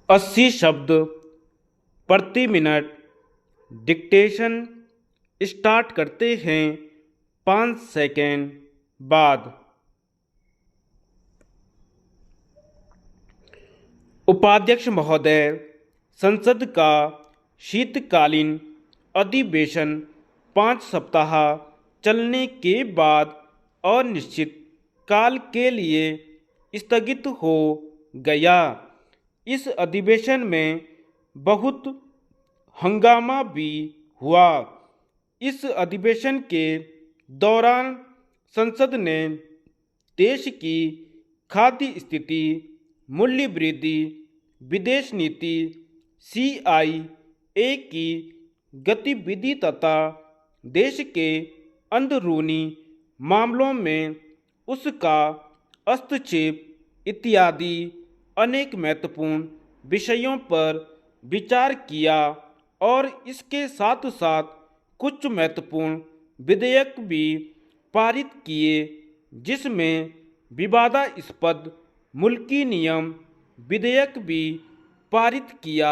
80 शब्द प्रति minute dictation start करते हैं 5 सेकेंड बाद। उपाध्यक्ष महोदय, संसद का शीतकालीन अधिवेशन 5 सप्ताह चलने के बाद अनिश्चित काल के लिए स्थगित हो गया। इस अधिवेशन में बहुत हंगामा भी हुआ। इस अधिवेशन के दौरान संसद ने देश की खाद्य स्थिति, मूल्य वृद्धि, विदेश नीति, CIA की गतिविधि तथा देश के अंदरूनी मामलों में उसका हस्तक्षेप इत्यादि अनेक महत्वपूर्ण विषयों पर विचार किया और इसके साथ साथ कुछ महत्वपूर्ण विधेयक भी पारित किए, जिसमें विवादास्पद मुल्की नियम विधेयक भी पारित किया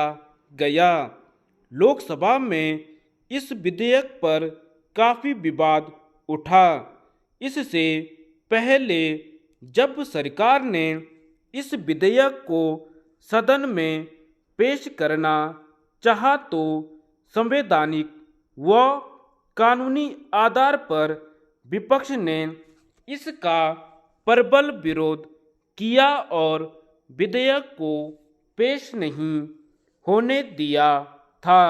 गया। लोकसभा में इस विधेयक पर काफ़ी विवाद उठा। इससे पहले जब सरकार ने इस विधेयक को सदन में पेश करना चाहा तो संवैधानिक व कानूनी आधार पर विपक्ष ने इसका प्रबल विरोध किया और विधेयक को पेश नहीं होने दिया था।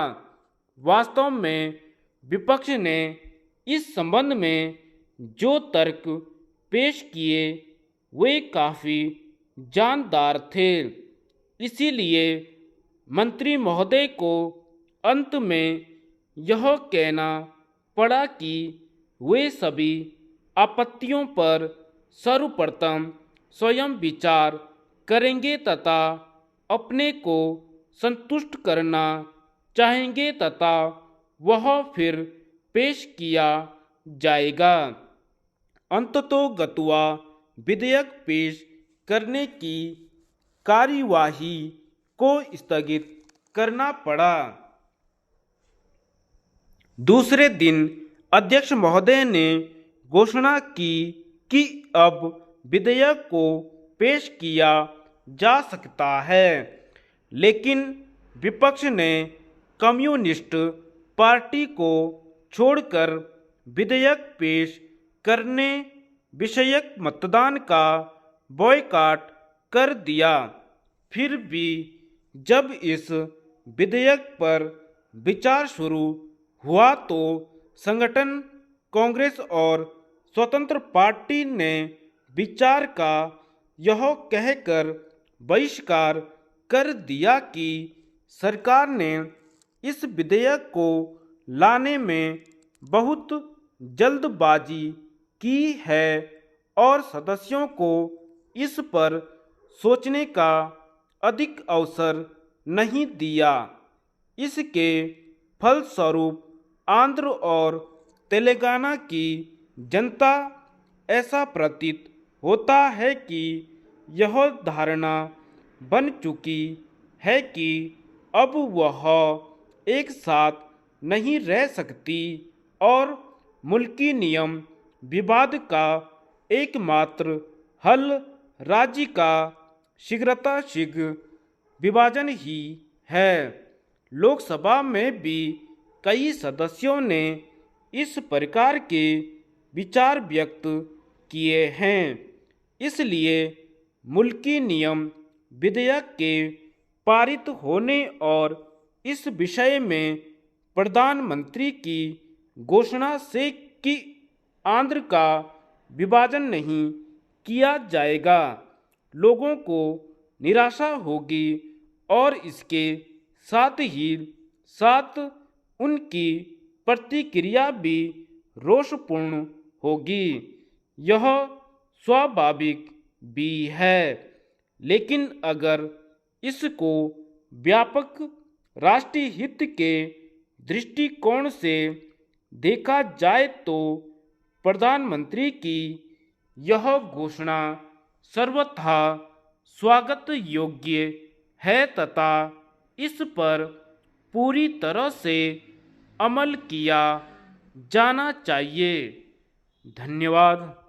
वास्तव में विपक्ष ने इस संबंध में जो तर्क पेश किए वे काफ़ी जानदार थे। इसीलिए मंत्री महोदय को अंत में यह कहना पड़ा कि वे सभी आपत्तियों पर सर्वप्रथम स्वयं विचार करेंगे तथा अपने को संतुष्ट करना चाहेंगे तथा वह फिर पेश किया जाएगा। अंततोगत्वा विधेयक पेश करने की कार्यवाही को स्थगित करना पड़ा। दूसरे दिन अध्यक्ष महोदय ने घोषणा की कि अब विधेयक को पेश किया जा सकता है, लेकिन विपक्ष ने कम्युनिस्ट पार्टी को छोड़कर विधेयक पेश करने विषयक मतदान का बॉयकॉट कर दिया। फिर भी जब इस विधेयक पर विचार शुरू हुआ तो संगठन, कांग्रेस और स्वतंत्र पार्टी ने विचार का यह कहकर बहिष्कार कर दिया कि सरकार ने इस विधेयक को लाने में बहुत जल्दबाजी की है और सदस्यों को इस पर सोचने का अधिक अवसर नहीं दिया। इसके फलस्वरूप आंध्र और तेलंगाना की जनता ऐसा प्रतीत होता है कि यह धारणा बन चुकी है कि अब वह एक साथ नहीं रह सकती और मुल्की नियम विवाद का एकमात्र हल राज्य का शीघ्र विभाजन ही है। लोकसभा में भी कई सदस्यों ने इस प्रकार के विचार व्यक्त किए हैं। इसलिए मुल्की नियम विधेयक के पारित होने और इस विषय में प्रधानमंत्री की घोषणा से कि आंध्र का विभाजन नहीं किया जाएगा, लोगों को निराशा होगी और इसके साथ ही साथ उनकी प्रतिक्रिया भी रोषपूर्ण होगी। यह स्वाभाविक भी है, लेकिन अगर इसको व्यापक राष्ट्रीय हित के दृष्टिकोण से देखा जाए तो प्रधानमंत्री की यह घोषणा सर्वथा स्वागत योग्य है तथा इस पर पूरी तरह से अमल किया जाना चाहिए। धन्यवाद।